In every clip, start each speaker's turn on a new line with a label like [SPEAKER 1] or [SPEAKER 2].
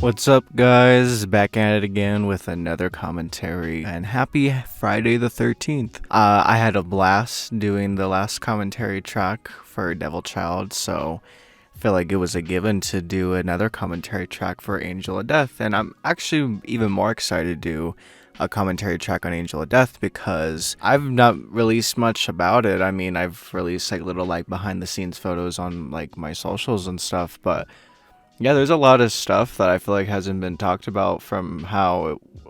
[SPEAKER 1] What's up, guys? Back at it again with another commentary, and happy Friday the 13th. I had a blast doing the last commentary track for Devil Child, so I feel like it was a given to do another commentary track for Angel of Death, and I'm actually even more excited to do a commentary track on Angel of Death because I've not released much about it. I mean, I've released like little like behind the scenes photos on like my socials and stuff, but yeah, there's a lot of stuff that I feel like hasn't been talked about from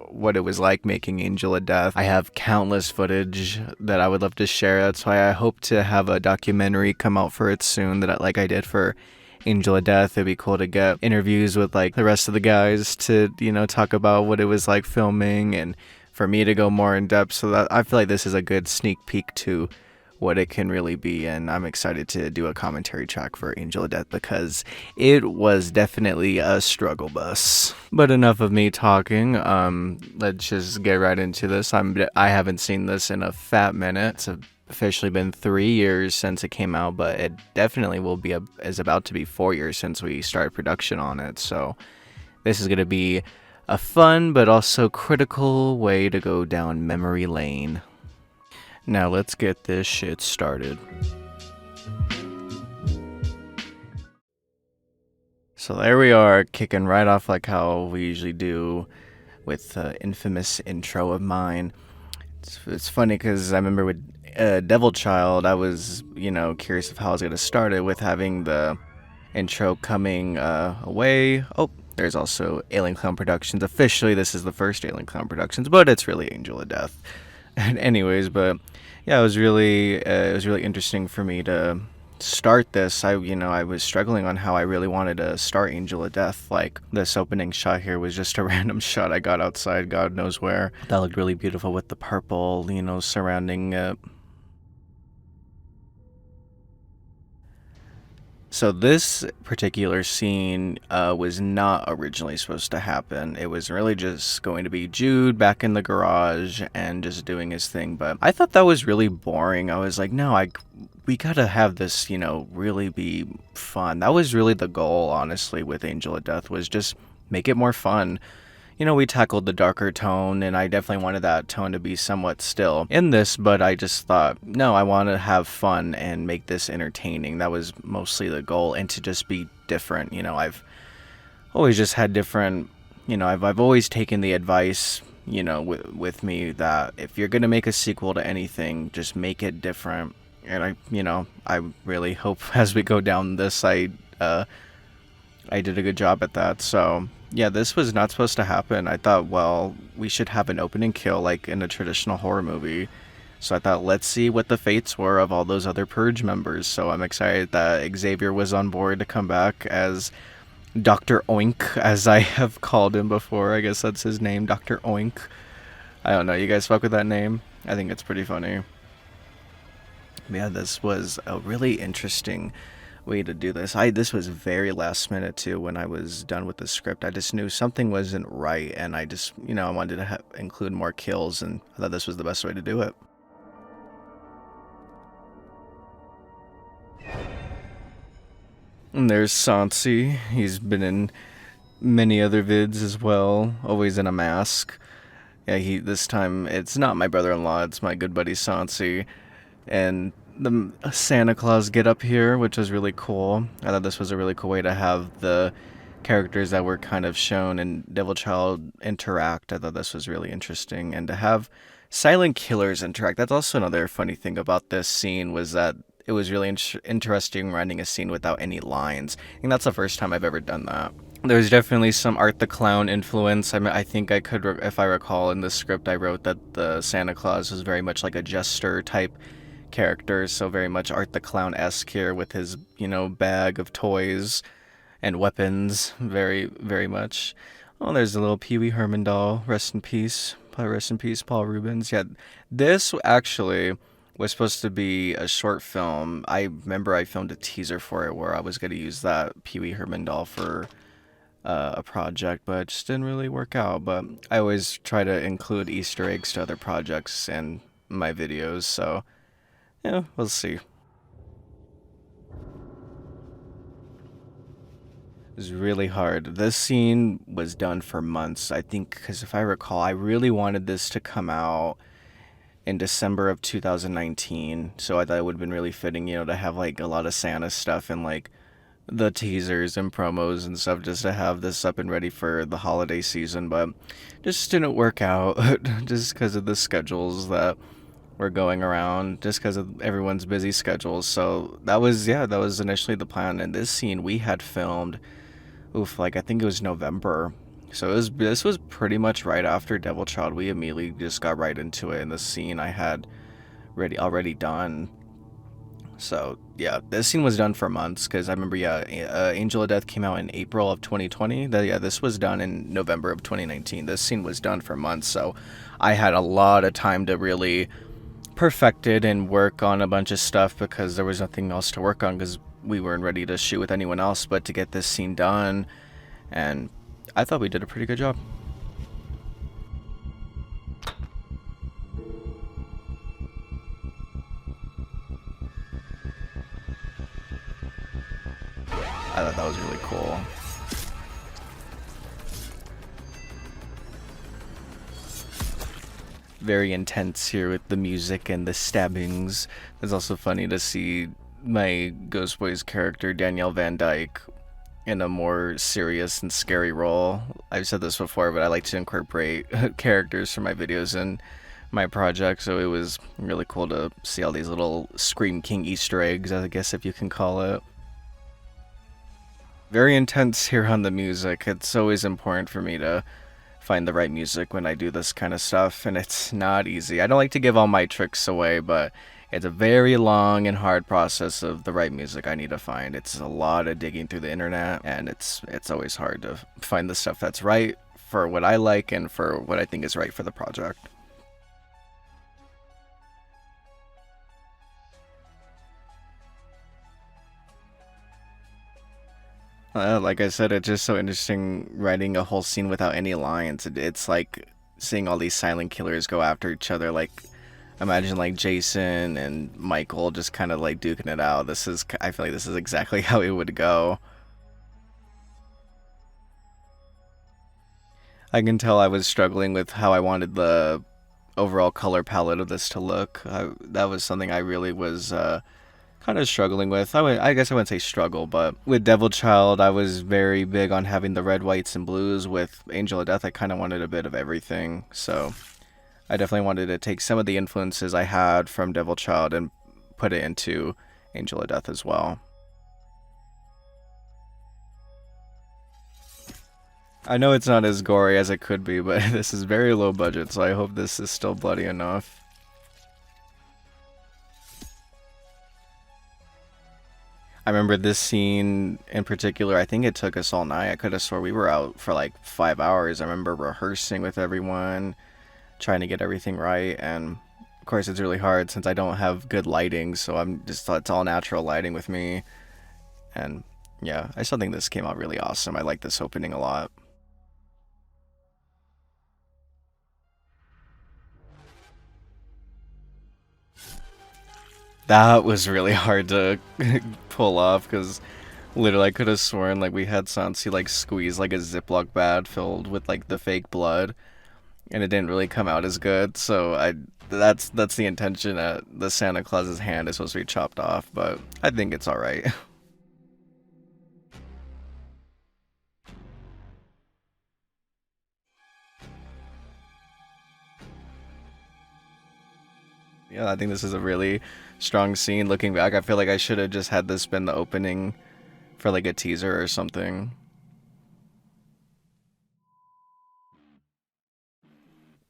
[SPEAKER 1] what it was like making Angel of Death. I have countless footage that I would love to share. That's why I hope to have a documentary come out for it soon like I did for Angel of Death. It'd be cool to get interviews with like the rest of the guys to, talk about what it was like filming and for me to go more in depth. So that I feel like this is a good sneak peek to what it can really be, and I'm excited to do a commentary track for Angel of Death because it was definitely a struggle bus. But enough of me talking. Let's just get right into this. I haven't seen this in a fat minute. It's officially been 3 years since it came out, but it definitely is about to be 4 years since we started production on it. So this is gonna be a fun but also critical way to go down memory lane. Now let's get this shit started. So there we are, kicking right off like how we usually do with the infamous intro of mine. It's funny because I remember with Devil Child, I was, curious of how I was going to start it with having the intro coming away. Oh, there's also Alien Clown Productions. Officially, this is the first Alien Clown Productions, but it's really Angel of Death. And anyways, but yeah, it was really interesting for me to start this. I was struggling on how I really wanted to start Angel of Death. Like this opening shot here was just a random shot I got outside, God knows where. That looked really beautiful with the purple, surrounding it. So this particular scene was not originally supposed to happen. It was really just going to be Jude back in the garage and just doing his thing. But I thought that was really boring. I was like, no, we gotta have this, really be fun. That was really the goal, honestly, with Angel of Death, was just make it more fun. We tackled the darker tone, and I definitely wanted that tone to be somewhat still in this, but I just thought, no, I want to have fun and make this entertaining. That was mostly the goal, and to just be different. I've always just had different, I've always taken the advice, with me that if you're going to make a sequel to anything, just make it different. And I really hope as we go down this, I did a good job at that. So yeah, this was not supposed to happen. I thought, well, we should have an opening kill like in a traditional horror movie. So I thought, let's see what the fates were of all those other Purge members. So I'm excited that Xavier was on board to come back as Dr. Oink, as I have called him before. I guess that's his name, Dr. Oink. I don't know, you guys fuck with that name? I think it's pretty funny. Yeah, this was a really interesting way to do this. This was very last minute too. When I was done with the script, I just knew something wasn't right, and I just, I wanted to include more kills, and I thought this was the best way to do it. And there's Sansi. He's been in many other vids as well, always in a mask. Yeah, this time it's not my brother-in-law, it's my good buddy Sansi. And the Santa Claus get up here, which was really cool. I thought this was a really cool way to have the characters that were kind of shown in Devil Child interact. I thought this was really interesting, and to have silent killers interact. That's also another funny thing about this scene, was that it was really interesting writing a scene without any lines. I think that's the first time I've ever done that. There's definitely some Art the Clown influence. I think I could, if I recall in the script, I wrote that the Santa Claus was very much like a jester type character, so very much Art the Clown-esque here with his, bag of toys and weapons, very, very much. Oh, there's a little Pee Wee Herman doll. Rest in peace. Rest in peace, Paul Rubens. Yeah, this actually was supposed to be a short film. I remember I filmed a teaser for it where I was going to use that Pee Wee Herman doll for a project, but it just didn't really work out. But I always try to include Easter eggs to other projects in my videos, so yeah, we'll see. It was really hard. This scene was done for months, I think, because if I recall, I really wanted this to come out in December of 2019. So I thought it would have been really fitting, to have like a lot of Santa stuff and like the teasers and promos and stuff just to have this up and ready for the holiday season. But just didn't work out just because of the schedules that were going around, just because of everyone's busy schedules. So that was initially the plan. And this scene we had filmed, like I think it was November. So this was pretty much right after Devil Child. We immediately just got right into it, and the scene I had already done. So yeah, this scene was done for months because I remember, Angel of Death came out in April of 2020. This was done in November of 2019. This scene was done for months, so I had a lot of time to really perfect it and work on a bunch of stuff because there was nothing else to work on because we weren't ready to shoot with anyone else but to get this scene done, and I thought we did a pretty good job. I thought that was really cool. Very intense here with the music and the stabbings. It's also funny to see my Ghost Boys character, Danielle Van Dyke, in a more serious and scary role. I've said this before, but I like to incorporate characters from my videos in my project, so it was really cool to see all these little Scream King Easter eggs, I guess if you can call it. Very intense here on the music. It's always important for me to find the right music when I do this kind of stuff, and it's not easy. I don't like to give all my tricks away, but it's a very long and hard process of the right music I need to find. It's a lot of digging through the internet, and it's always hard to find the stuff that's right for what I like and for what I think is right for the project. Like I said, it's just so interesting writing a whole scene without any lines. It's like seeing all these silent killers go after each other. Like, imagine like Jason and Michael just kind of like duking it out. I feel like this is exactly how it would go. I can tell I was struggling with how I wanted the overall color palette of this to look. That was something I really was kind of struggling with. I guess I wouldn't say struggle, but with Devil Child, I was very big on having the red, whites, and blues. With Angel of Death, I kind of wanted a bit of everything. So I definitely wanted to take some of the influences I had from Devil Child and put it into Angel of Death as well. I know it's not as gory as it could be, but this is very low budget, so I hope this is still bloody enough. I remember this scene in particular, I think it took us all night. I could have swore we were out for like 5 hours. I remember rehearsing with everyone, trying to get everything right, and of course it's really hard since I don't have good lighting, so it's all natural lighting with me. And yeah, I still think this came out really awesome. I like this opening a lot. That was really hard to pull off because literally I could have sworn like we had Sansi like squeeze like a Ziploc bag filled with like the fake blood, and it didn't really come out as good. So that's the intention that the Santa Claus's hand is supposed to be chopped off, but I think it's all right. Yeah, I think this is a really strong scene. Looking back, I feel like I should have just had this been the opening for like a teaser or something.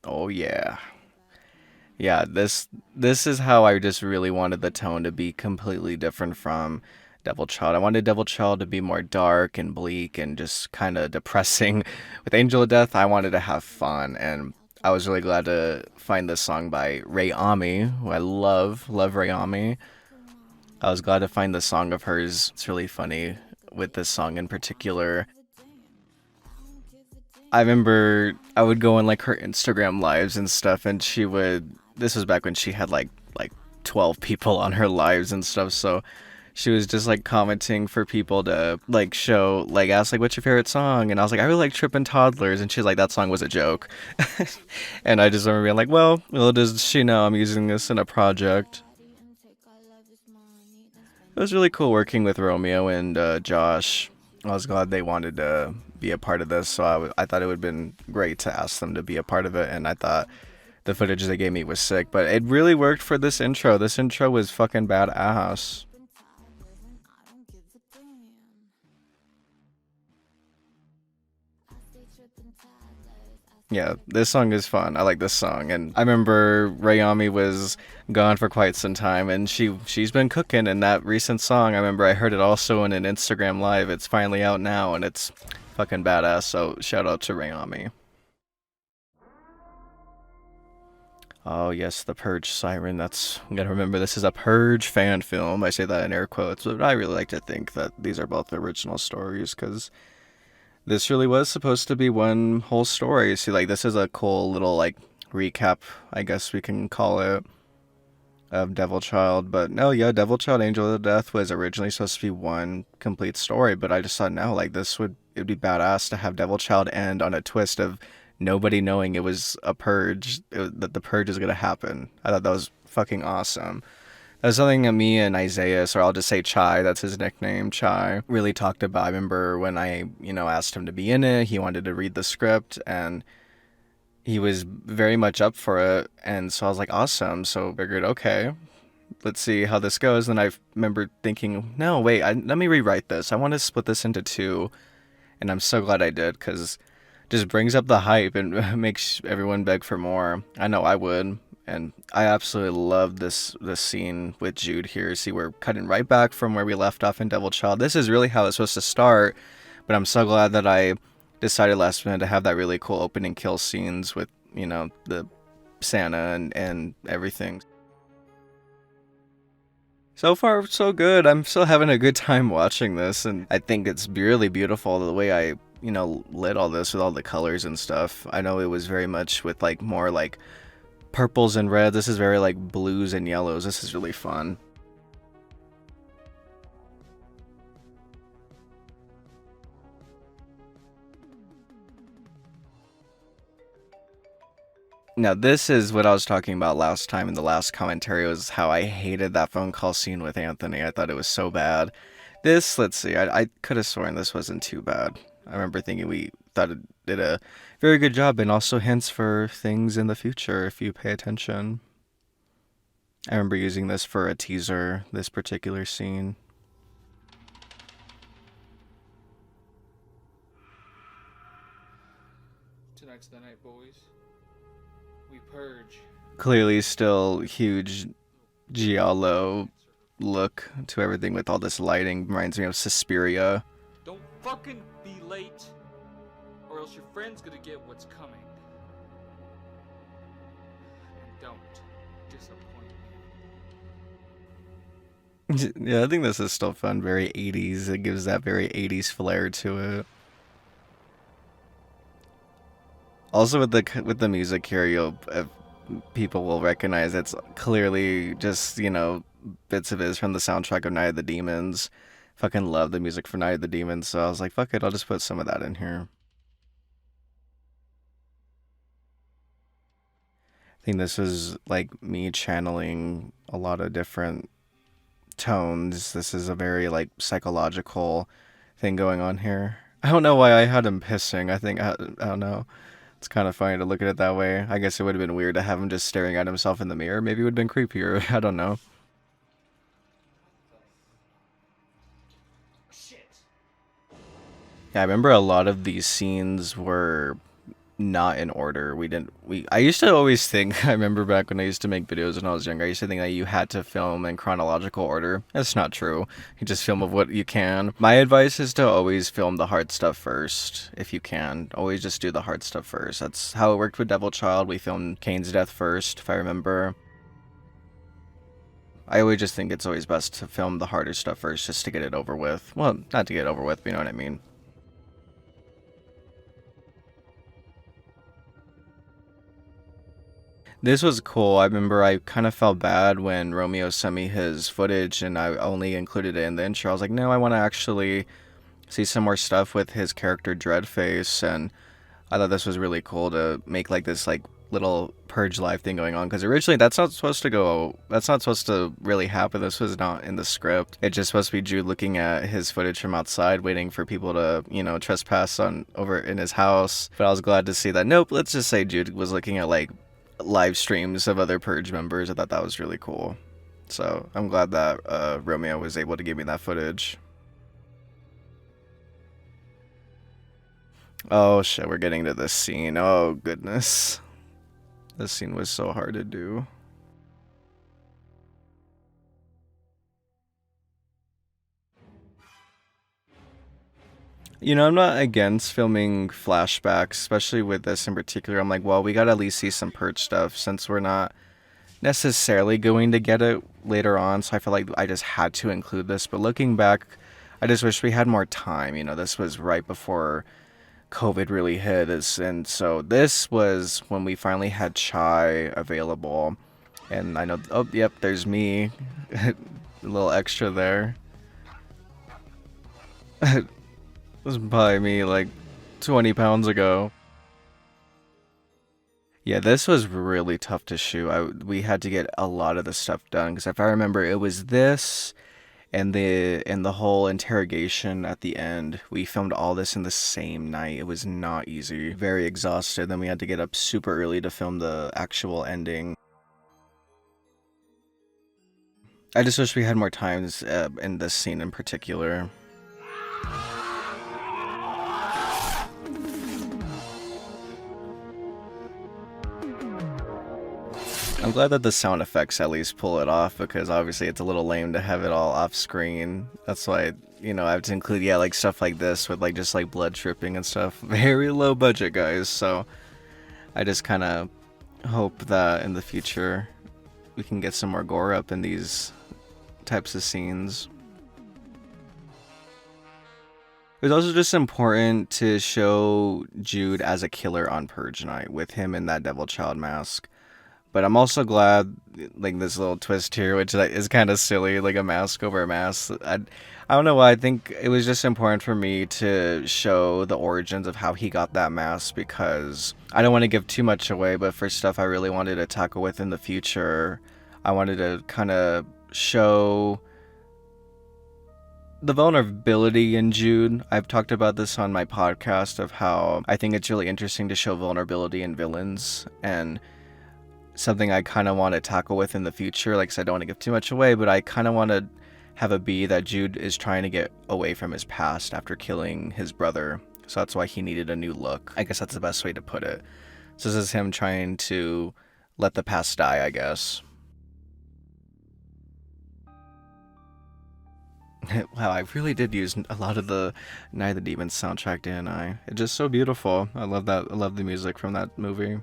[SPEAKER 1] Oh yeah. Yeah, this is how I just really wanted the tone to be completely different from Devil Child. I wanted Devil Child to be more dark and bleak and just kind of depressing. With Angel of Death, I wanted to have fun, and I was really glad to find this song by Ray Ami, who I love Ray Ami. I was glad to find this song of hers. It's really funny with this song in particular. I remember I would go on like her Instagram lives and stuff, and she would. This was back when she had like 12 people on her lives and stuff. So she was just like commenting for people to like show, like ask like what's your favorite song, and I was like I really like Trippin' Toddlers, and she's like that song was a joke, and I just remember being like, well, does she know I'm using this in a project? It was really cool working with Romeo and Josh. I was glad they wanted to be a part of this, so I thought it would have been great to ask them to be a part of it, and I thought the footage they gave me was sick, but it really worked for this intro. This intro was fucking badass. Yeah, this song is fun. I like this song, and I remember Rayami was gone for quite some time, and she's been cooking in that recent song. I remember I heard it also in an Instagram live. It's finally out now, and it's fucking badass. So shout out to Rayami. Oh yes, the Purge siren. That's you gotta remember. This is a Purge fan film. I say that in air quotes, but I really like to think that these are both original stories because this really was supposed to be one whole story. See, like this is a cool little like recap, I guess we can call it, of Devil Child. But no, yeah, Devil Child Angel of Death was originally supposed to be one complete story, but I just thought now like this would it'd be badass to have Devil Child end on a twist of nobody knowing it was a purge, that the purge is gonna happen. I thought that was fucking awesome. That's something that me and Isaiah, or I'll just say Chai, that's his nickname, Chai, really talked about. I remember when I, asked him to be in it, he wanted to read the script, and he was very much up for it. And so I was like, awesome. So I figured, okay, let's see how this goes. And I remember thinking, no, wait, let me rewrite this. I want to split this into two. And I'm so glad I did, because just brings up the hype and makes everyone beg for more. I know I would. And I absolutely love this scene with Jude here. See, we're cutting right back from where we left off in Devil Child. This is really how it's supposed to start, but I'm so glad that I decided last minute to have that really cool opening kill scenes with, the Santa and everything. So far, so good. I'm still having a good time watching this, and I think it's really beautiful the way I, lit all this with all the colors and stuff. I know it was very much with like more like purples and reds. This is very like blues and yellows. This is really fun. Now this is what I was talking about last time in the last commentary, was how I hated that phone call scene with Anthony. I thought it was so bad. This, let's see, I could have sworn this wasn't too bad. I remember thinking we thought it did a very good job, and also hints for things in the future if you pay attention. I remember using this for a teaser, this particular scene.
[SPEAKER 2] Tonight's the night, boys. We purge.
[SPEAKER 1] Clearly still huge giallo look to everything with all this lighting. Reminds me of Suspiria.
[SPEAKER 2] Don't fucking be late, or else your friend's gonna get what's coming. And don't disappoint me.
[SPEAKER 1] Yeah, I think this is still fun. Very 80s. It gives that very 80s flair to it. Also with the music here, people will recognize it's clearly just bits of it is from the soundtrack of Night of the Demons. Fucking love the music for Night of the Demons, so I was like, fuck it, I'll just put some of that in here. I think this is like me channeling a lot of different tones. This is a very like psychological thing going on here. I don't know why I had him pissing. I don't know. It's kind of funny to look at it that way. I guess it would have been weird to have him just staring at himself in the mirror. Maybe it would have been creepier. I don't know.
[SPEAKER 2] Shit.
[SPEAKER 1] Yeah, I remember a lot of these scenes were not in order. I used to always think, I remember back when I used to make videos when I was younger, I used to think that you had to film in chronological order. That's not true. You just film of what you can. My advice is to always film the hard stuff first, if you can. Always just do the hard stuff first. That's how it worked with Devil Child. We filmed Kane's death first, if I remember. I always just think it's always best to film the harder stuff first, just to get it over with. Well, not to get it over with, but you know what I mean. This was cool. I remember I kind of felt bad when Romeo sent me his footage and I only included it in the intro. I was like, no, I want to actually see some more stuff with his character Dreadface, and I thought this was really cool to make like this like little Purge life thing going on, because originally that's not supposed to really happen. This was not in the script. It's just supposed to be Jude looking at his footage from outside waiting for people to, trespass on over in his house. But I was glad to see that, nope, let's just say Jude was looking at like live streams of other Purge members. I thought that was really cool. So I'm glad that Romeo was able to give me that footage. Oh shit, we're getting to this scene. Oh goodness. This scene was so hard to do. I'm not against filming flashbacks, especially with this in particular. I'm like, well, we gotta at least see some Purge stuff since we're not necessarily going to get it later on. So I feel like I just had to include this. But looking back, I just wish we had more time. This was right before COVID really hit us, and so this was when we finally had chai available. And I know, oh, yep, there's me. A little extra there. It was probably me like 20 pounds ago. Yeah, this was really tough to shoot. We had to get a lot of the stuff done because if I remember, it was this and the whole interrogation at the end. We filmed all this in the same night. It was not easy. Very exhausted. Then we had to get up super early to film the actual ending. I just wish we had more times in this scene in particular. I'm glad that the sound effects at least pull it off, because obviously it's a little lame to have it all off screen. That's why, I have to include, yeah, like stuff like this with like just like blood dripping and stuff. Very low budget, guys. So I just kind of hope that in the future we can get some more gore up in these types of scenes. It was also just important to show Jude as a killer on Purge Night with him in that Devil Child mask. But I'm also glad, like, this little twist here, which is kind of silly, like a mask over a mask. I don't know why. I think it was just important for me to show the origins of how he got that mask, because I don't want to give too much away, but for stuff I really wanted to tackle with in the future, I wanted to kind of show the vulnerability in Jude. I've talked about this on my podcast of how I think it's really interesting to show vulnerability in villains, and something I kind of want to tackle with in the future. Like I said, I don't want to give too much away, but I kind of want to have it be that Jude is trying to get away from his past after killing his brother. So that's why he needed a new look. I guess that's the best way to put it. So this is him trying to let the past die, I guess. Wow, I really did use a lot of the Night of the Demons soundtrack, didn't I? It's just so beautiful. I love that. I love the music from that movie.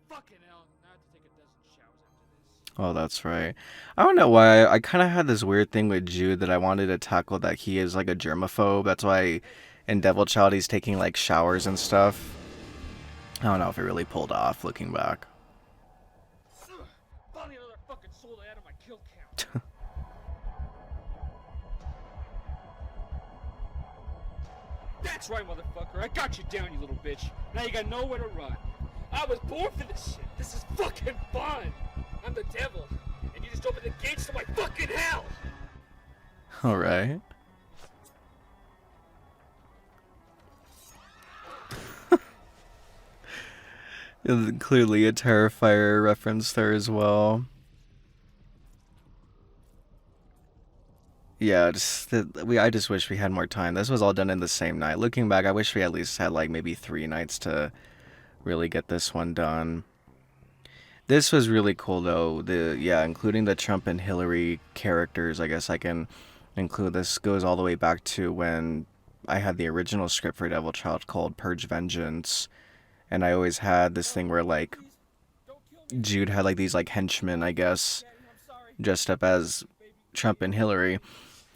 [SPEAKER 2] Fucking hell, I have to take a dozen showers after this.
[SPEAKER 1] Oh, that's right. I don't know why. I kind of had this weird thing with Jude that I wanted to tackle, that he is like a germaphobe. That's why in Devil Child he's taking like showers and stuff. I don't know if it really pulled off looking back.
[SPEAKER 2] Finally another fucking soul to add to my kill count. That's right, motherfucker. I got you down, you little bitch. Now you got nowhere to run. I was born for this shit. This is fucking fun. I'm the devil, and you just opened the gates to my fucking hell.
[SPEAKER 1] All right. Clearly a Terrifier reference there as well. Yeah, I just wish we had more time. This was all done in the same night. Looking back, I wish we at least had like maybe 3 nights to really get this one done. This was really cool though. Including the Trump and Hillary characters. I guess I can include. This goes all the way back to when I had the original script for Devil Child called Purge Vengeance, and I always had this thing where like Jude had like these like henchmen, I guess, dressed up as Trump and Hillary.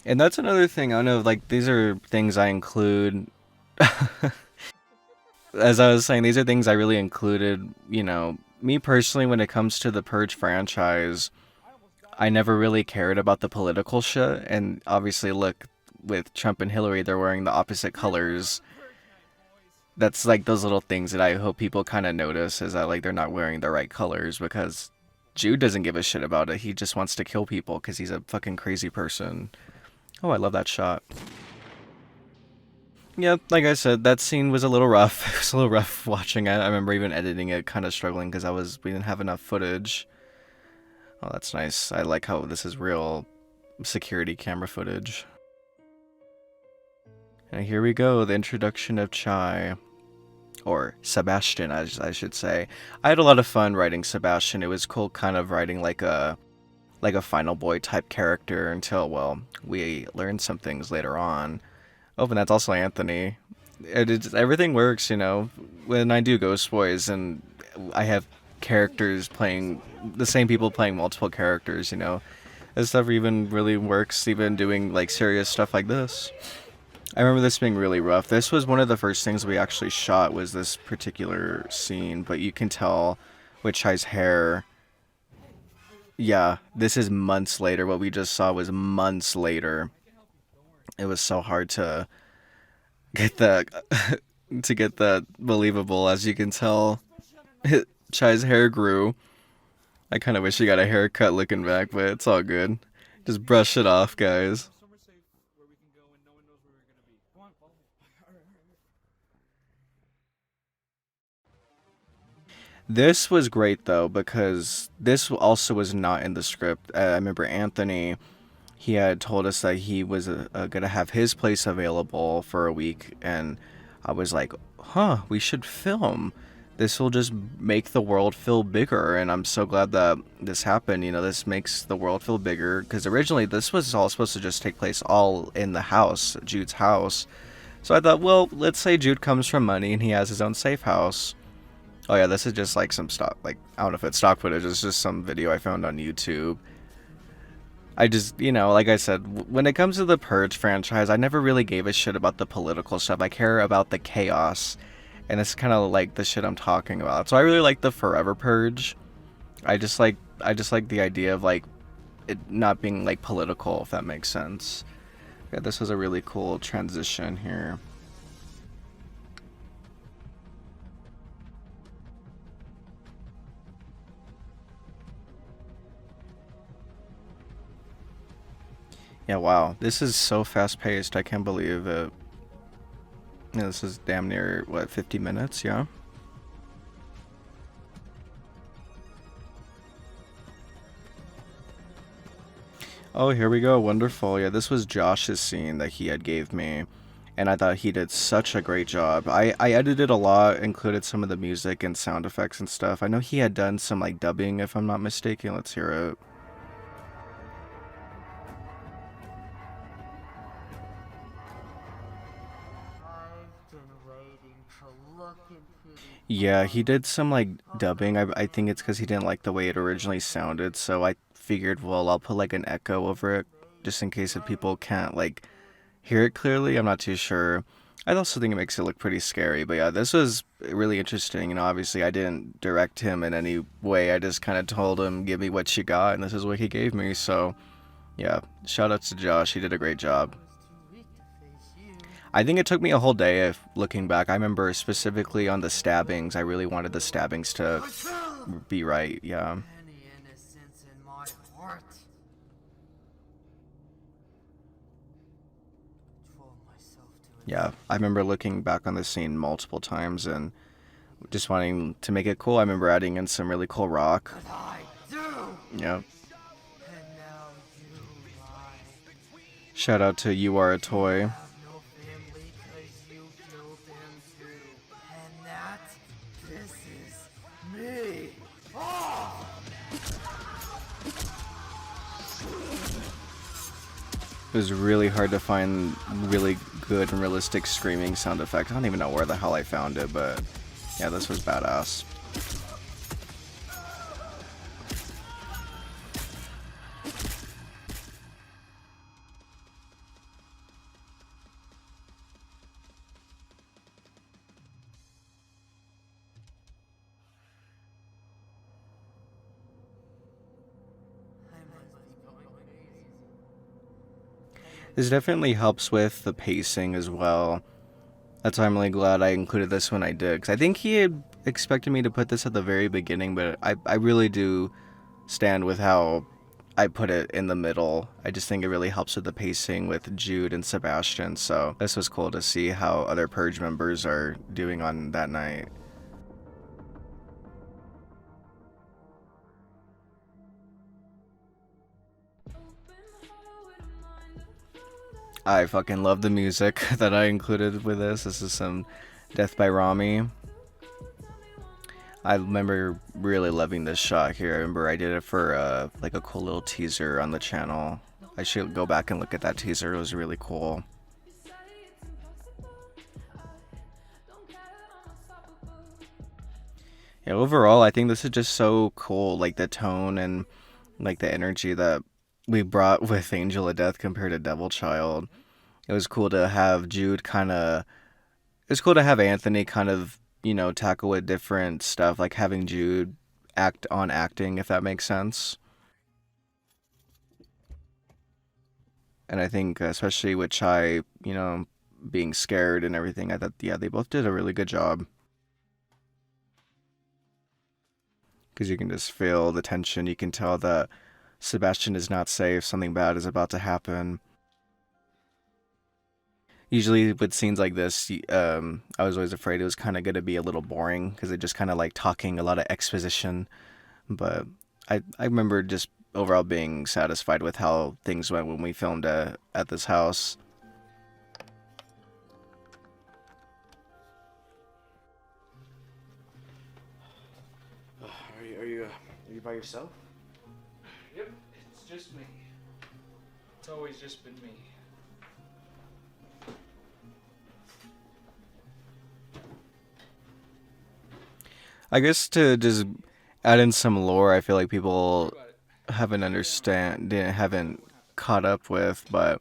[SPEAKER 1] And that's another thing. I don't know, like these are things I include. As I was saying, these are things I really included. Me personally, when it comes to the Purge franchise, I never really cared about the political shit. And obviously, look, with Trump and Hillary, they're wearing the opposite colors. That's like those little things that I hope people kind of notice, is that like they're not wearing the right colors, because Jude doesn't give a shit about it. He just wants to kill people because he's a fucking crazy person. Oh, I love that shot. Yeah, like I said, that scene was a little rough. It was a little rough watching it. I remember even editing it, kind of struggling because we didn't have enough footage. Oh, that's nice. I like how this is real security camera footage. And here we go, the introduction of Chai. Or Sebastian, as I should say. I had a lot of fun writing Sebastian. It was cool kind of writing like a Final Boy type character until, well, we learned some things later on. Oh, and that's also Anthony. Everything works, when I do Ghost Boys and I have characters playing, the same people playing multiple characters, This stuff even really works, even doing like serious stuff like this. I remember this being really rough. This was one of the first things we actually shot, was this particular scene, but you can tell with Chai's hair. Yeah, this is months later. What we just saw was months later. It was so hard to get that believable. As you can tell, Chai's hair grew. I kind of wish he got a haircut looking back, but it's all good. Just brush it off, guys. This was great though, because this also was not in the script. I remember Anthony, he had told us that he was gonna have his place available for a week, and I was like, huh, we should film. This will just make the world feel bigger, and I'm so glad that this happened. This makes the world feel bigger, because originally this was all supposed to just take place all in the house, Jude's house. So I thought, well, let's say Jude comes from money and he has his own safe house. Oh yeah, this is just like some stock, like, I don't know if it's stock footage, it's just some video I found on YouTube. I just, like I said, when it comes to the Purge franchise, I never really gave a shit about the political stuff. I care about the chaos, and it's kind of like the shit I'm talking about. So I really like the Forever Purge. I just like the idea of like it not being like political, if that makes sense. Yeah, this was a really cool transition here. Yeah, wow. This is so fast-paced. I can't believe it. Yeah, this is damn near, what, 50 minutes? Yeah? Oh, here we go. Wonderful. Yeah, this was Josh's scene that he had gave me, and I thought he did such a great job. I edited a lot, included some of the music and sound effects and stuff. I know he had done some, like, dubbing, if I'm not mistaken. Let's hear it. Yeah, he did some like dubbing. I think it's because he didn't like the way it originally sounded. So I figured, well, I'll put like an echo over it just in case if people can't like hear it clearly. I'm not too sure. I also think it makes it look pretty scary. But yeah, this was really interesting. Obviously I didn't direct him in any way. I just kind of told him, give me what you got. And this is what he gave me. So yeah, shout out to Josh. He did a great job. I think it took me a whole day of looking back. I remember specifically on the stabbings. I really wanted the stabbings to be right. Yeah. Yeah, I remember looking back on this scene multiple times and just wanting to make it cool. I remember adding in some really cool rock. Yep. Shout out to You Are a Toy. It was really hard to find really good and realistic screaming sound effects. I don't even know where the hell I found it, but yeah, this was badass. This definitely helps with the pacing as well. That's why I'm really glad I included this when I did, because I think he had expected me to put this at the very beginning, but I really do stand with how I put it in the middle. I just think it really helps with the pacing with Jude and Sebastian, so this was cool to see how other Purge members are doing on that night. I fucking love the music that I included with this. This is some Death by Rami. I remember really loving this shot here. I remember I did it for like a cool little teaser on the channel. I should go back and look at that teaser. It was really cool. Yeah, overall, I think this is just so cool. Like the tone and like the energy that we brought with Angel of Death compared to Devil Child. It was cool to have Jude kind of. It was cool to have Anthony kind of, tackle with different stuff, like having Jude act on acting, if that makes sense. And I think, especially with Chai, being scared and everything, I thought, yeah, they both did a really good job. Because you can just feel the tension. You can tell that Sebastian is not safe. Something bad is about to happen. Usually with scenes like this, I was always afraid it was kind of going to be a little boring because it just kind of like talking a lot of exposition. But I remember just overall being satisfied with how things went when we filmed at this house.
[SPEAKER 3] Are you by yourself?
[SPEAKER 2] Yep, it's just me. It's always just been me.
[SPEAKER 1] I guess to just add in some lore, I feel like people haven't caught up with, but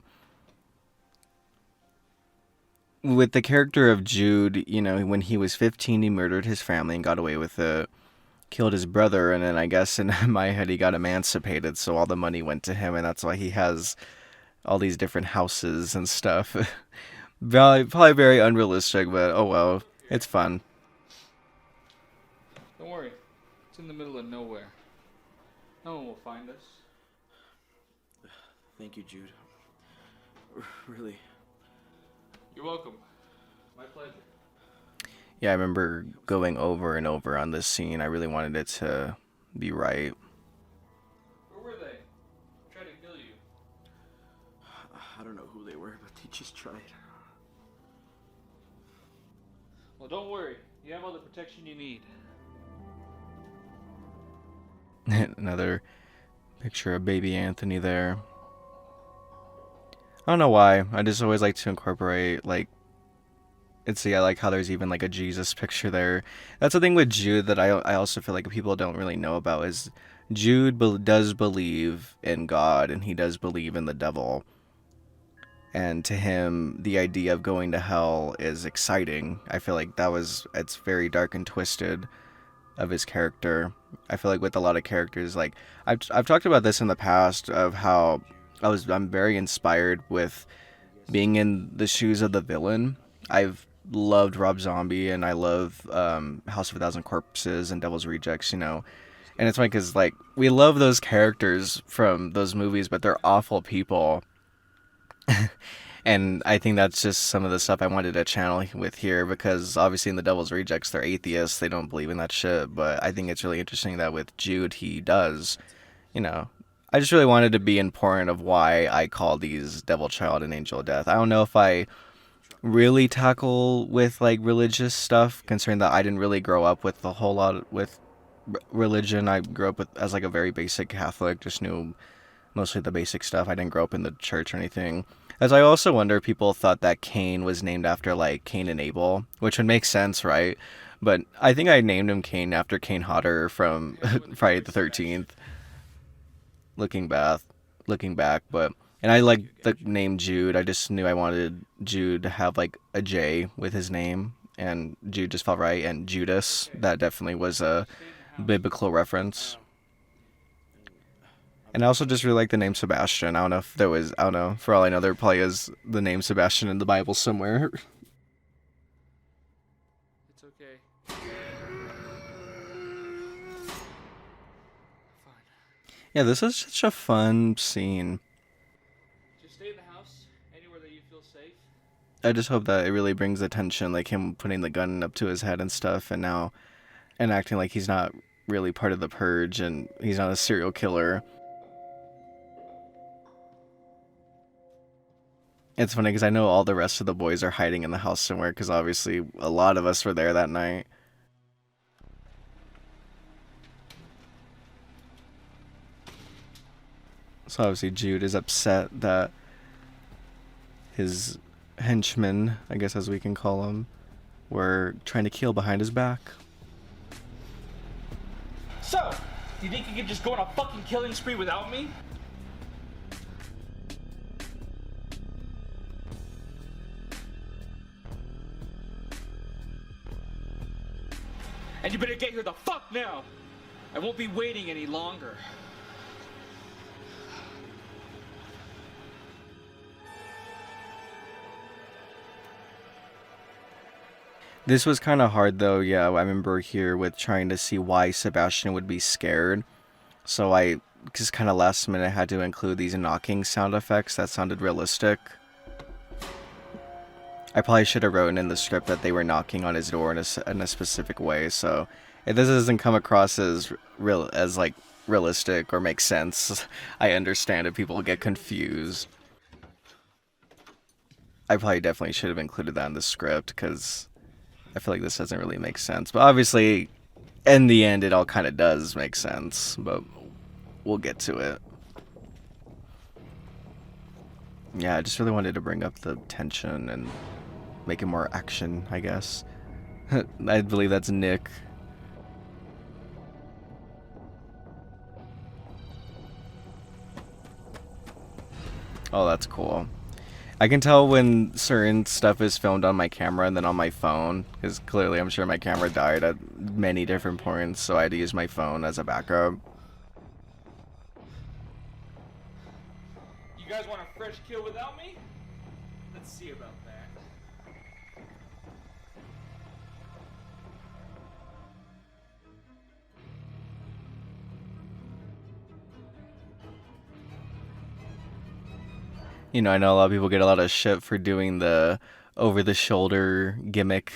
[SPEAKER 1] with the character of Jude, when he was 15, he murdered his family and got away with it, killed his brother, and then I guess in my head he got emancipated, so all the money went to him, and that's why he has all these different houses and stuff. Probably very unrealistic, but oh well, it's fun.
[SPEAKER 2] Don't worry, it's in the middle of nowhere. No one will find us.
[SPEAKER 3] Thank you, Jude. Really.
[SPEAKER 2] You're welcome. My pleasure.
[SPEAKER 1] Yeah, I remember going over and over on this scene. I really wanted it to be right.
[SPEAKER 2] Where were they? Tried to kill you.
[SPEAKER 3] I don't know who they were, but they just tried.
[SPEAKER 2] Well, don't worry. You have all the protection you need.
[SPEAKER 1] Another picture of baby Anthony there. I don't know why. I just always like to incorporate, like, I like how there's even like a Jesus picture there. That's the thing with Jude that I also feel like people don't really know about is Jude does believe in God and he does believe in the devil. And to him, the idea of going to hell is exciting. I feel like it's very dark and twisted of his character. I feel like with a lot of characters, like I've talked about this in the past of how I'm very inspired with being in the shoes of the villain. I've loved Rob Zombie and I love House of a Thousand Corpses and Devil's Rejects, and it's funny because like we love those characters from those movies, but they're awful people. And I think that's just some of the stuff I wanted to channel with here, because obviously in the Devil's Rejects they're atheists, they don't believe in that shit, but I think it's really interesting that with Jude he does. I just really wanted to be important of why I call these Devil Child and Angel of Death. I don't know if I really tackle with like religious stuff, considering that I didn't really grow up with a whole lot with religion. I grew up as like a very basic Catholic, just knew mostly the basic stuff. I didn't grow up in the church or anything. As I also wonder if people thought that Cain was named after like Cain and Abel, which would make sense, right? But I think I named him Cain after Kane Hodder from Friday the 13th. Looking back, but and I like the name Jude. I just knew I wanted Jude to have like a J with his name, and Jude just felt right. And Judas, that definitely was a biblical reference. And I also just really like the name Sebastian. I don't know if there was, I don't know, for all I know, there probably is the name Sebastian in the Bible somewhere.
[SPEAKER 2] It's okay. Fine.
[SPEAKER 1] Yeah, this is such a fun scene.
[SPEAKER 2] Just stay in the house, anywhere that you feel safe.
[SPEAKER 1] I just hope that it really brings attention, like him putting the gun up to his head and stuff, and now, and acting like he's not really part of the purge and he's not a serial killer. It's funny because I know all the rest of the boys are hiding in the house somewhere because obviously a lot of us were there that night. So obviously Jude is upset that his henchmen, I guess as we can call them, were trying to kill behind his back.
[SPEAKER 2] So, you think you can just go on a fucking killing spree without me? And you better get here the fuck now! I won't be waiting any longer.
[SPEAKER 1] This was kind of hard though, yeah, I remember here with trying to see why Sebastian would be scared. So I just kind of last minute had to include these knocking sound effects that sounded realistic. I probably should have written in the script that they were knocking on his door in a specific way, so if this doesn't come across as like realistic or make sense, I understand if people get confused. I probably definitely should have included that in the script because I feel like this doesn't really make sense. But obviously, in the end, it all kind of does make sense. But we'll get to it. Yeah, I just really wanted to bring up the tension and make it more action, I guess. I believe that's Nick. Oh, that's cool. I can tell when certain stuff is filmed on my camera and then on my phone, because clearly I'm sure my camera died at many different points, so I had to use my phone as a backup.
[SPEAKER 2] You guys want a fresh kill without me? Let's see about that.
[SPEAKER 1] You know, I know a lot of people get a lot of shit for doing the over-the-shoulder gimmick.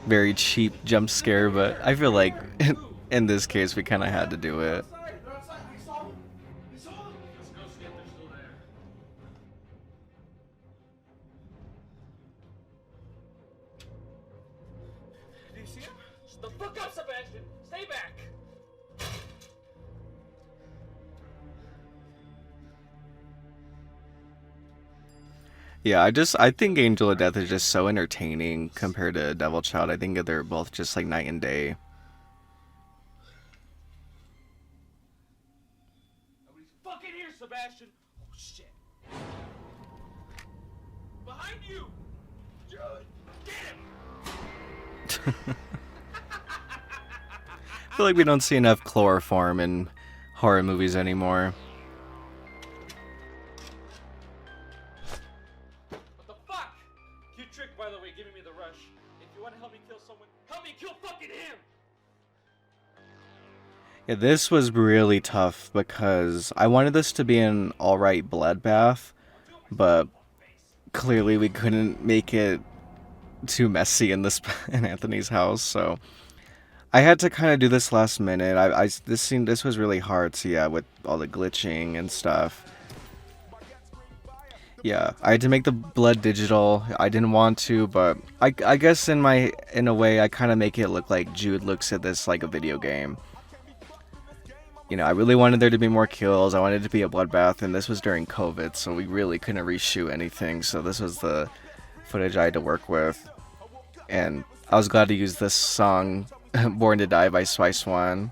[SPEAKER 1] Very cheap jump scare, but I feel like in this case we kind of had to do it.
[SPEAKER 2] Let's go see if they're still there. Do you see him? Shut the fuck up, Sebastian! Stay back!
[SPEAKER 1] Yeah, I think Angel of Death is just so entertaining compared to Devil Child. I think they're both just like night and day.
[SPEAKER 2] Nobody's fucking here, Sebastian! Oh shit. Behind you! Jude! Get him!
[SPEAKER 1] I feel like we don't see enough chloroform in horror movies anymore.
[SPEAKER 2] What the fuck? Cute trick, by the way, giving me the rush. If you want to help me kill someone, help me kill fucking him!
[SPEAKER 1] Yeah, this was really tough because I wanted this to be an alright bloodbath, but clearly we couldn't make it too messy in Anthony's house, so I had to kind of do this last minute. This was really hard, so yeah, with all the glitching and stuff. Yeah, I had to make the blood digital. I didn't want to, but I guess in a way I kind of make it look like Jude looks at this like a video game. You know, I really wanted there to be more kills. I wanted it to be a bloodbath, and this was during COVID, so we really couldn't reshoot anything. So this was the footage I had to work with, and I was glad to use this song, "Born to Die" by Swan.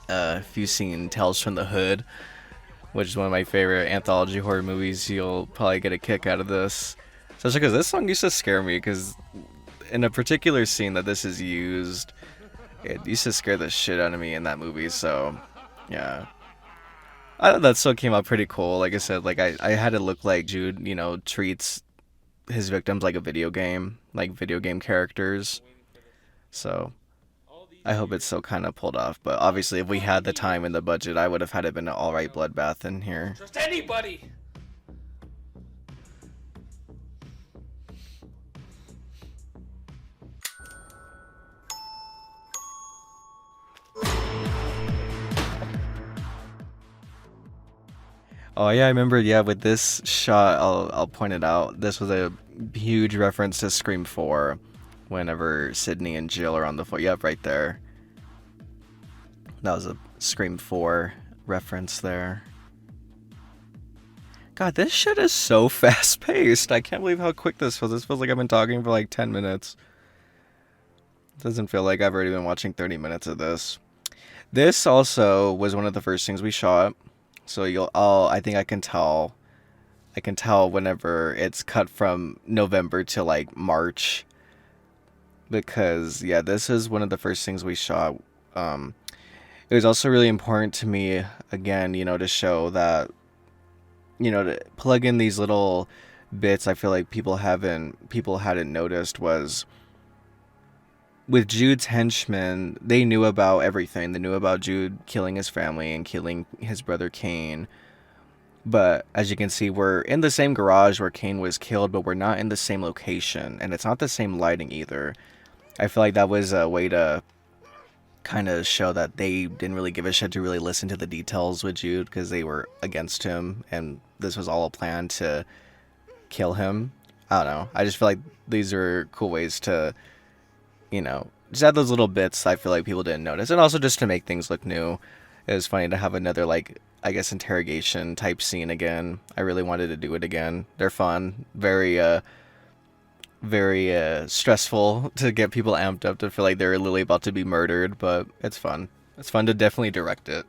[SPEAKER 1] If you've seen Tales from the Hood, which is one of my favorite anthology horror movies, you'll probably get a kick out of this. Especially because this song used to scare me, because in a particular scene that this is used, it used to scare the shit out of me in that movie, so yeah. I thought that still came out pretty cool. Like I said, like I had it look like Jude, you know, treats his victims like a video game, like video game characters. So I hope it's still kind of pulled off. But obviously, if we had the time and the budget, I would have had it been an alright bloodbath in here.
[SPEAKER 2] Trust anybody.
[SPEAKER 1] Oh yeah, I remember. Yeah, with this shot, I'll point it out. This was a huge reference to Scream 4, whenever Sydney and Jill are on the floor. Yep, right there. That was a Scream 4 reference there. God, this shit is so fast paced. I can't believe how quick this feels. This feels like I've been talking for like 10 minutes. Doesn't feel like I've already been watching 30 minutes of this. This also was one of the first things we shot. So I think I can tell whenever it's cut from November to like March, because yeah, this is one of the first things we shot. It was also really important to me, again, you know, to show that, you know, to plug in these little bits I feel like people hadn't noticed, was with Jude's henchmen. They knew about everything. They knew about Jude killing his family and killing his brother Kane. But as you can see, we're in the same garage where Kane was killed, but we're not in the same location, and it's not the same lighting either. I feel like that was a way to kind of show that they didn't really give a shit to really listen to the details with Jude, because they were against him, and this was all a plan to kill him. I don't know. I just feel like these are cool ways to, you know, just add those little bits I feel like people didn't notice. And also just to make things look new. It was funny to have another, like, I guess, interrogation type scene again. I really wanted to do it again. They're fun. Very stressful to get people amped up to feel like they're literally about to be murdered, but it's fun. It's fun to definitely direct it.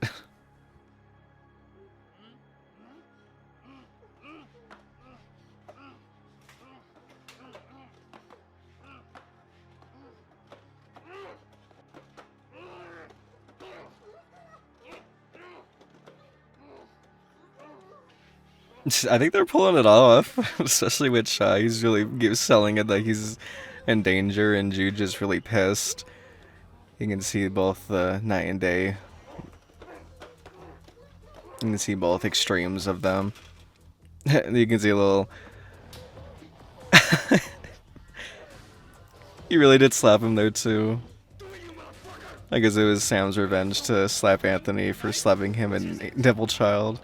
[SPEAKER 1] I think they're pulling it off, especially with Shy. He's really selling it like he's in danger, and Jude just really pissed. You can see both the night and day. You can see both extremes of them. You can see a little... He really did slap him there too. I guess it was Sam's revenge to slap Anthony for slapping him in Devil Child.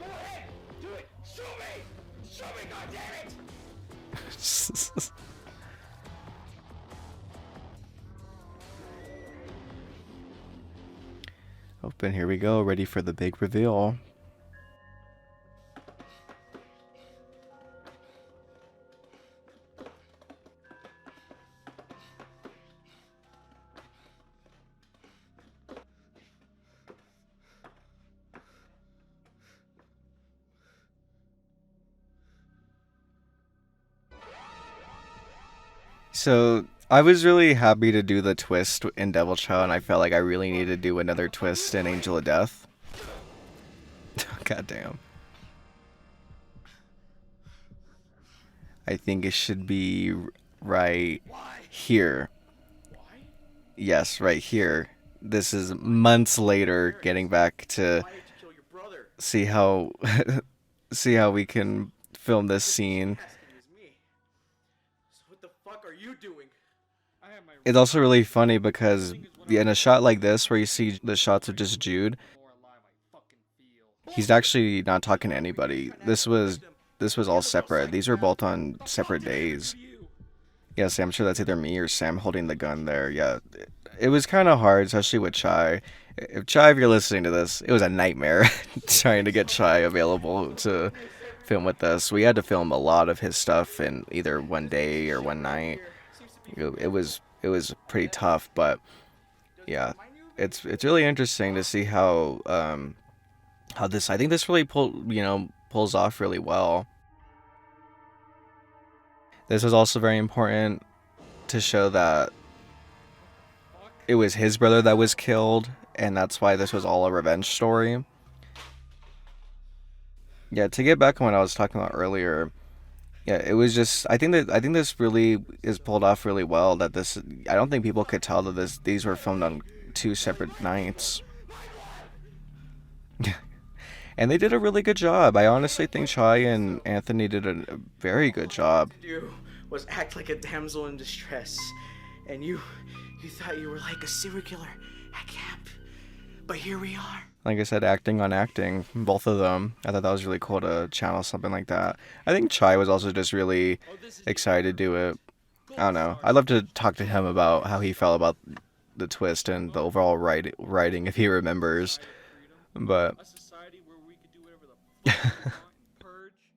[SPEAKER 1] Open, here we go, ready for the big reveal. So I was really happy to do the twist in Devil Child, and I felt like I really needed to do another twist in Angel of Death. God damn. I think it should be right here. Yes, right here. This is months later, getting back to see how see how we can film this scene. It's also really funny because in a shot like this, where you see the shots of just Jude, he's actually not talking to anybody. This was all separate. These were both on separate days. Yeah, Sam, I'm sure that's either me or Sam holding the gun there. Yeah, it was kind of hard, especially with Chai. If you're listening to this, it was a nightmare trying to get Chai available to film with us. We had to film a lot of his stuff in either one day or one night. It was pretty tough, but yeah, it's really interesting to see how this, I think this really pulls off really well. This was also very important to show that it was his brother that was killed, and that's why this was all a revenge story. Yeah, to get back on what I was talking about earlier, yeah, it was just I think this really is pulled off really well. That this I don't think people could tell that these were filmed on two separate nights. And they did a really good job. I honestly think Chai and Anthony did a very good job.
[SPEAKER 3] Do was act like a damsel in distress, and you thought you were like a serial killer at camp, but here we are.
[SPEAKER 1] Like I said, acting on acting, both of them. I thought that was really cool to channel something like that. I think Chai was also just really excited to do it. I don't know. I'd love to talk to him about how he felt about the twist and the overall writing, if he remembers. But
[SPEAKER 2] A society where we could do whatever the fuck we want and purge,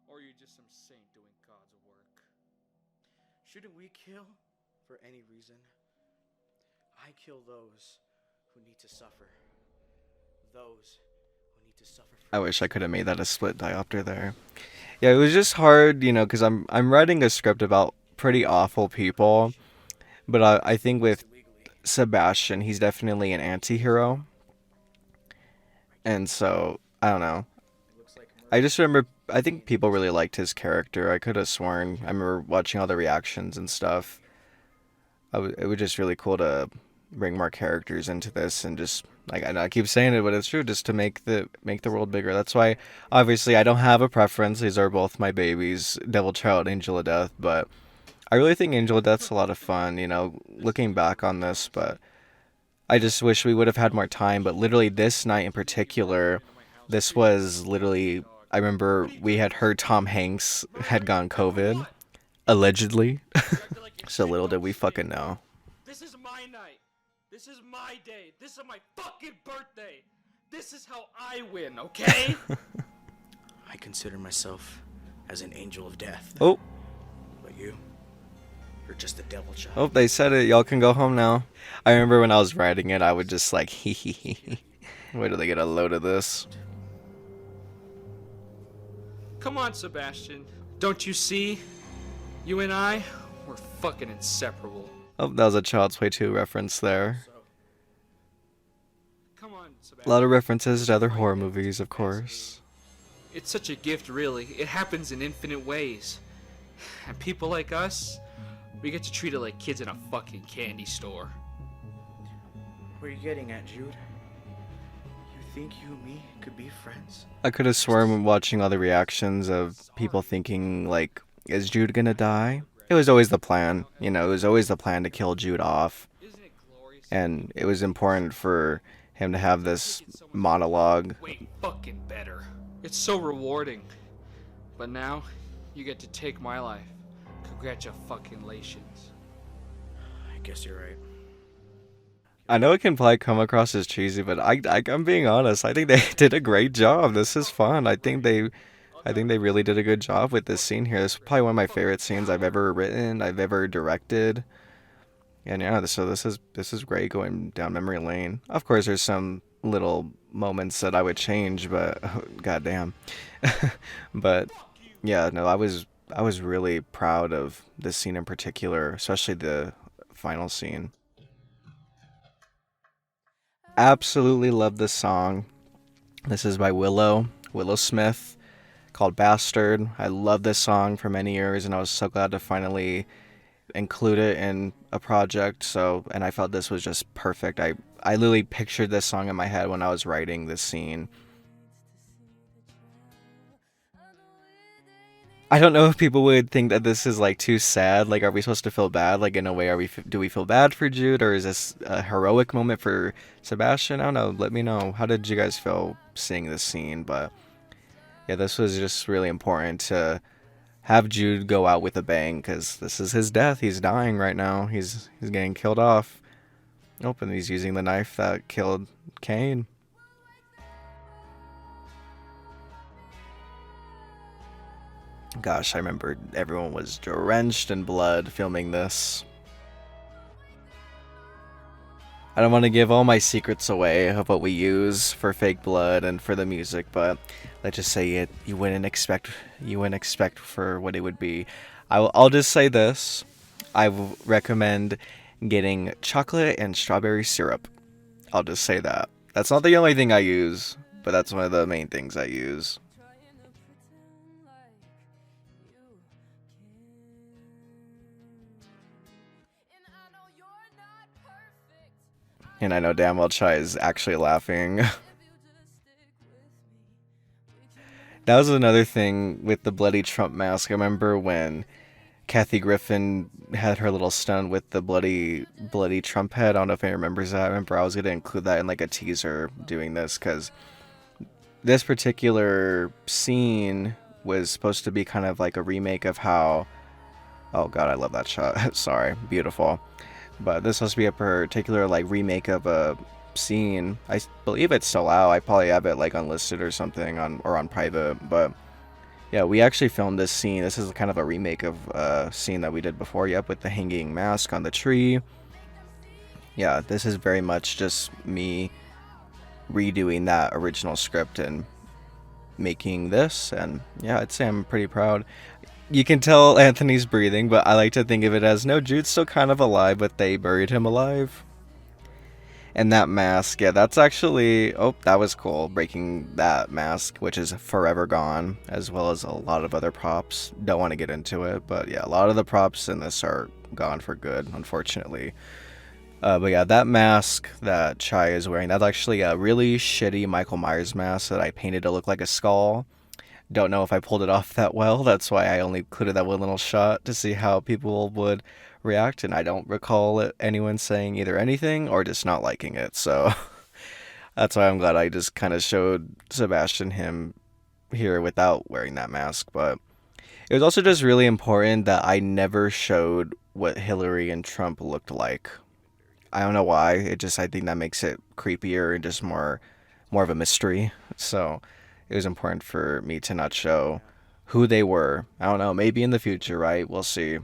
[SPEAKER 2] or you're just some saint doing God's work.
[SPEAKER 3] Shouldn't we kill for any reason? I kill those who need to suffer. Those who need to suffer.
[SPEAKER 1] I wish I could have made that a split diopter there. Yeah, it was just hard, because I'm writing a script about pretty awful people, but I think with Sebastian, he's definitely an anti-hero. And so, I don't know. I just remember, I think people really liked his character. I could have sworn. I remember watching all the reactions and stuff. It was just really cool to bring more characters into this and just, like, I know I keep saying it, but it's true, just to make the world bigger. That's why, obviously, I don't have a preference. These are both my babies, Devil Child, Angel of Death, but I really think Angel of Death's a lot of fun, looking back on this, but I just wish we would have had more time. But literally this night in particular, this was literally, I remember we had heard Tom Hanks had gone COVID, allegedly. So little did we fucking know.
[SPEAKER 2] This is my night. This is my day. This is my fucking birthday. This is how I win, okay?
[SPEAKER 3] I consider myself as an angel of death.
[SPEAKER 1] Oh,
[SPEAKER 3] But you're just a devil child.
[SPEAKER 1] oh, they said it. Y'all can go home now. I remember when I was writing it, I would just like, hee hee hee. Wait till they get a load of this.
[SPEAKER 2] Come on, Sebastian. Don't you see? You and I, we're fucking inseparable.
[SPEAKER 1] Oh, that was a Child's Play 2 reference there.
[SPEAKER 2] Come on,
[SPEAKER 1] A
[SPEAKER 2] Sebastian.
[SPEAKER 1] lot of references to other horror movies, of course.
[SPEAKER 2] It's such a gift, really. It happens in infinite ways. And people like us, we get to treat it like kids in a fucking candy store.
[SPEAKER 3] Where are you getting at, Jude? You think you and me could be friends?
[SPEAKER 1] I could have sworn watching all the reactions of people thinking, like, is Jude gonna die? It was always the plan, it was always the plan to kill Jude off.
[SPEAKER 2] Isn't it glorious?
[SPEAKER 1] And it was important for him to have this monologue.
[SPEAKER 2] Way fucking better. It's so rewarding. But now, you get to take my life. Congratulations.
[SPEAKER 3] I guess you're right.
[SPEAKER 1] I know it can probably come across as cheesy, but I'm being honest. I think they did a great job. This is fun. I think they really did a good job with this scene here. This is probably one of my favorite scenes I've ever written, I've ever directed. And yeah, so this is great going down memory lane. Of course, there's some little moments that I would change, but goddamn. But yeah, no, I was really proud of this scene in particular, especially the final scene. Absolutely love this song. This is by Willow Smith, called Bastard. I love this song for many years, and I was so glad to finally include it in a project. And I felt this was just perfect. I literally pictured this song in my head when I was writing this scene. I don't know if people would think that this is like too sad. Like, are we supposed to feel bad? Like, in a way, do we feel bad for Jude, or is this a heroic moment for Sebastian? I don't know. Let me know. How did you guys feel seeing this scene? But yeah, this was just really important to have Jude go out with a bang, because this is his death. He's dying right now. He's getting killed off. Oh, and he's using the knife that killed Cain. Gosh, I remember everyone was drenched in blood filming this. I don't want to give all my secrets away of what we use for fake blood and for the music, but let's just say you wouldn't expect for what it would be. I'll just say this. I recommend getting chocolate and strawberry syrup. I'll just say that. That's not the only thing I use, but that's one of the main things I use. And I know damn well Chai is actually laughing. That was another thing with the bloody Trump mask. I remember when Kathy Griffin had her little stunt with the bloody Trump head. I don't know if anyone remembers that. I remember I was gonna include that in like a teaser doing this, because this particular scene was supposed to be kind of like a remake of how, oh god, I love that shot. Sorry, beautiful. But this supposed to be a particular like remake of a scene. I believe it's still out. I probably have it like unlisted or something on private. But yeah, we actually filmed this scene. This is kind of a remake of a scene that we did before. Yep, with the hanging mask on the tree. Yeah, this is very much just me redoing that original script and making this. And yeah, I'd say I'm pretty proud. You can tell Anthony's breathing, but I like to think of it as, no, Jude's still kind of alive, but they buried him alive. And that mask, yeah, that's actually, oh, that was cool, breaking that mask, which is forever gone, as well as a lot of other props. Don't want to get into it, but yeah, a lot of the props in this are gone for good, unfortunately. But yeah, that mask that Chai is wearing, that's actually a really shitty Michael Myers mask that I painted to look like a skull. Don't know if I pulled it off that well. That's why I only included that one little shot to see how people would react, and I don't recall anyone saying either anything or just not liking it. So that's why I'm glad I just kind of showed Sebastian him here without wearing that mask. But it was also just really important that I never showed what Hillary and Trump looked like. I don't know why. I think that makes it creepier and just more of a mystery. So it was important for me to not show who they were. I don't know, maybe in the future, right? We'll see.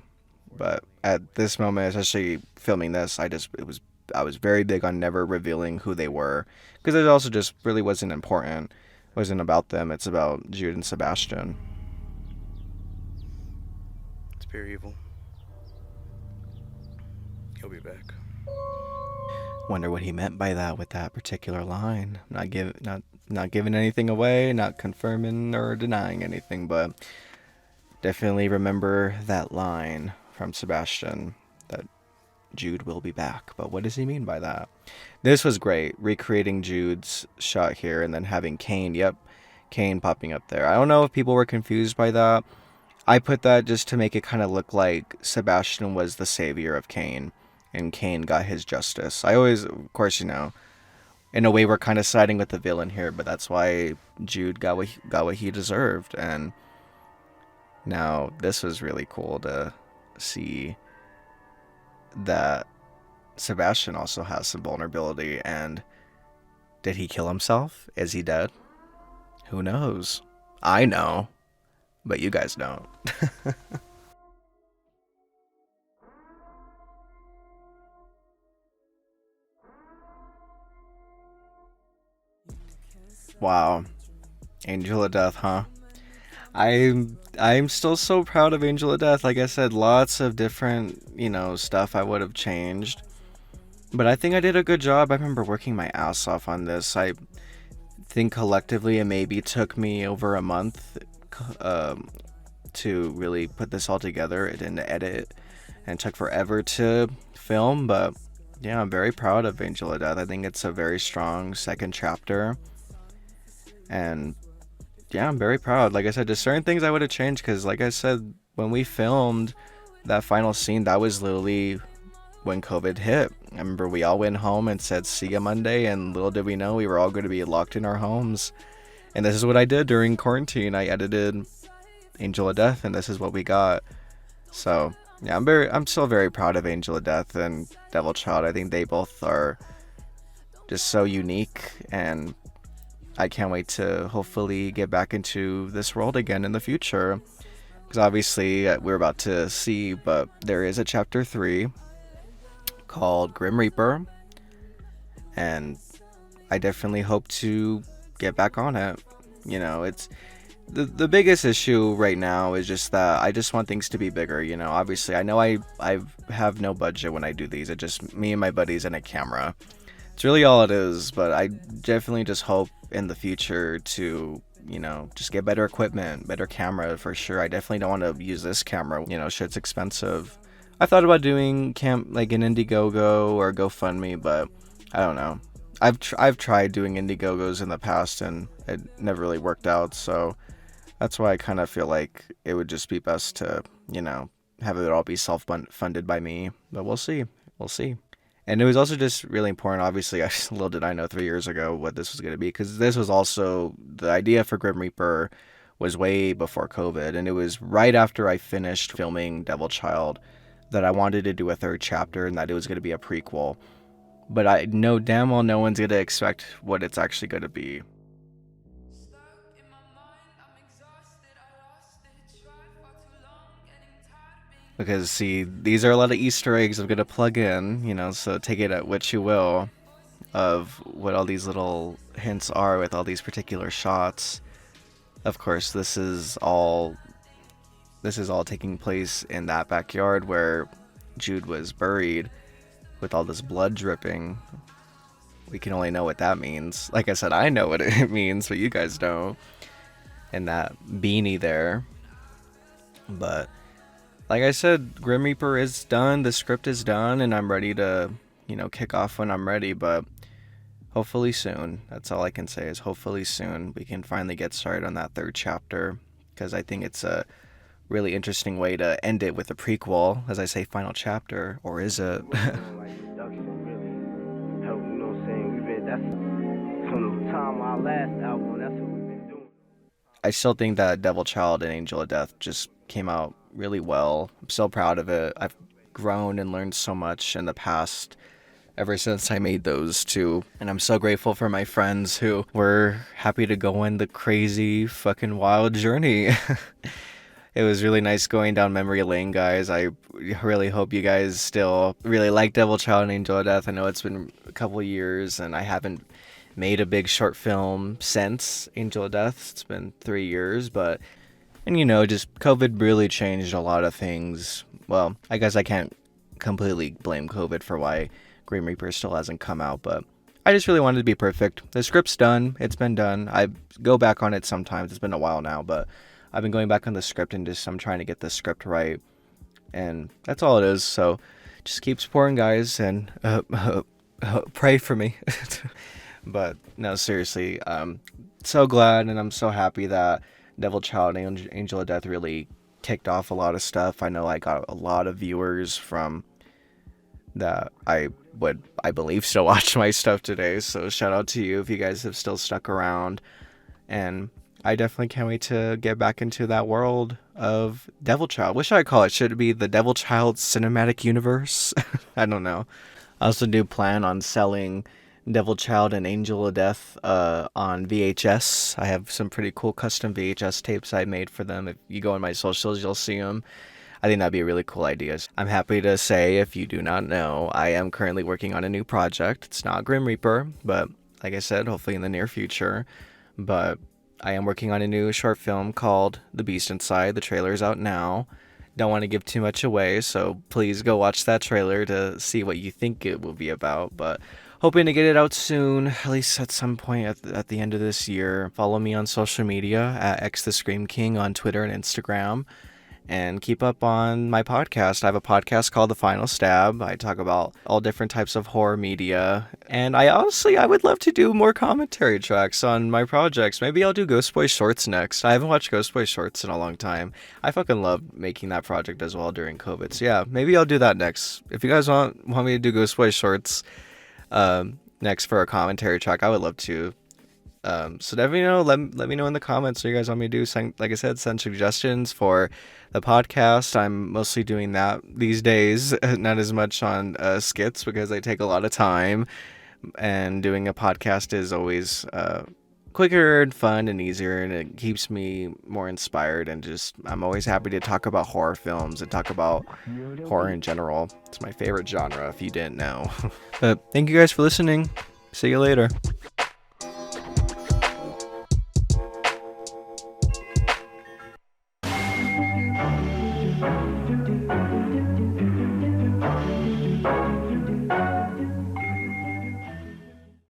[SPEAKER 1] But at this moment, especially filming this, I was very big on never revealing who they were, because it also just really wasn't important. It wasn't about them. It's about Jude and Sebastian.
[SPEAKER 3] It's pure evil. He'll be back.
[SPEAKER 1] Wonder what he meant by that with that particular line. Not giving anything away, not confirming or denying anything, but definitely remember that line from Sebastian, that Jude will be back. But what does he mean by that? This was great, recreating Jude's shot here and then having Kane, Kane popping up there. I don't know if people were confused by that. I put that just to make it kind of look like Sebastian was the savior of Kane and Kane got his justice. I always, of course, in a way we're kind of siding with the villain here, but that's why Jude got what he deserved. And now this was really cool to see that Sebastian also has some vulnerability. And did he kill himself? Is he dead? Who knows? I know, but you guys don't. Wow. Angel of Death, huh? I'm still so proud of Angel of Death. Like I said, lots of different, stuff I would have changed. But I think I did a good job. I remember working my ass off on this. I think collectively it maybe took me over a month to really put this all together. It didn't edit and took forever to film, but yeah, I'm very proud of Angel of Death. I think it's a very strong second chapter. And yeah, I'm very proud. Like I said, just certain things I would have changed, because like I said, when we filmed that final scene, that was literally when COVID hit. I remember we all went home and said, see ya Monday, and little did we know we were all going to be locked in our homes. And this is what I did during quarantine. I edited Angel of Death, and this is what we got. So yeah, I'm still very proud of Angel of Death and Devil Child. I think they both are just so unique, and I can't wait to hopefully get back into this world again in the future. Because obviously we're about to see, but there is a chapter 3 called Grim Reaper. And I definitely hope to get back on it. It's the biggest issue right now is just that I just want things to be bigger. Obviously I know I have no budget when I do these. It's just me and my buddies and a camera. It's really all it is, but I definitely just hope in the future to, just get better equipment, better camera for sure. I definitely don't want to use this camera, shit's expensive. I thought about doing like an Indiegogo or GoFundMe, but I don't know. I've tried doing Indiegogos in the past and it never really worked out, so that's why I kind of feel like it would just be best to, have it all be self-funded by me. But we'll see. We'll see. And it was also just really important, obviously, little did I know 3 years ago what this was going to be, because this was also, the idea for Grim Reaper was way before COVID, and it was right after I finished filming Devil Child that I wanted to do a third chapter and that it was going to be a prequel. But I know damn well no one's going to expect what it's actually going to be. Because, see, these are a lot of Easter eggs I'm going to plug in, so take it at what you will of what all these little hints are with all these particular shots. Of course, this is all taking place in that backyard where Jude was buried with all this blood dripping. We can only know what that means. Like I said, I know what it means, but you guys don't. And that beanie there. But like I said, Grim Reaper is done, the script is done, and I'm ready to, kick off when I'm ready, but hopefully soon. That's all I can say is hopefully soon we can finally get started on that third chapter, because I think it's a really interesting way to end it with a prequel, as I say, final chapter, or is it? I still think that Devil Child and Angel of Death just came out really well. I'm so proud of it. I've grown and learned so much in the past ever since I made those two. And I'm so grateful for my friends who were happy to go on the crazy fucking wild journey. It was really nice going down memory lane, guys. I really hope you guys still really like Devil Child and Angel of Death. I know it's been a couple years and I haven't made a big short film since Angel of Death. It's been 3 years, but, and just COVID really changed a lot of things. Well, I guess I can't completely blame COVID for why Grim Reaper still hasn't come out, but I just really wanted to be perfect. The script's done. It's been done. I go back on it sometimes. It's been a while now, but I've been going back on the script and I'm trying to get the script right. And that's all it is. So just keep supporting, guys, and pray for me. But no, seriously, I'm so glad and I'm so happy that Devil Child and Angel of Death really kicked off a lot of stuff. I know I got a lot of viewers from that I believe still watch my stuff today. So shout out to you if you guys have still stuck around. And I definitely can't wait to get back into that world of Devil Child. What should I call it? Should it be the Devil Child Cinematic Universe? I don't know. I also do plan on selling Devil Child and Angel of Death on VHS. I have some pretty cool custom VHS tapes I made for them. If you go on my socials, you'll see them. I think that'd be a really cool idea. I'm happy to say, if you do not know, I am currently working on a new project. It's not Grim Reaper, but like I said, hopefully in the near future. But I am working on a new short film called The Beast Inside. The trailer's out now. Don't want to give too much away, so please go watch that trailer to see what you think it will be about. But hoping to get it out soon, at least at some point at the end of this year. Follow me on social media at X the Scream King on Twitter and Instagram. And keep up on my podcast. I have a podcast called The Final Stab. I talk about all different types of horror media. And I would love to do more commentary tracks on my projects. Maybe I'll do Ghost Boy Shorts next. I haven't watched Ghost Boy Shorts in a long time. I fucking love making that project as well during COVID. So yeah, maybe I'll do that next. If you guys want me to do Ghost Boy Shorts next for a commentary track, I would love to. So definitely let me know in the comments what you guys want me to do. Like I said, send suggestions for the podcast. I'm mostly doing that these days, not as much on skits because they take a lot of time, and doing a podcast is always quicker and fun and easier, and it keeps me more inspired, and just I'm always happy to talk about horror films and talk about horror in general. It's my favorite genre, if you didn't know. But thank you guys for listening. See you later.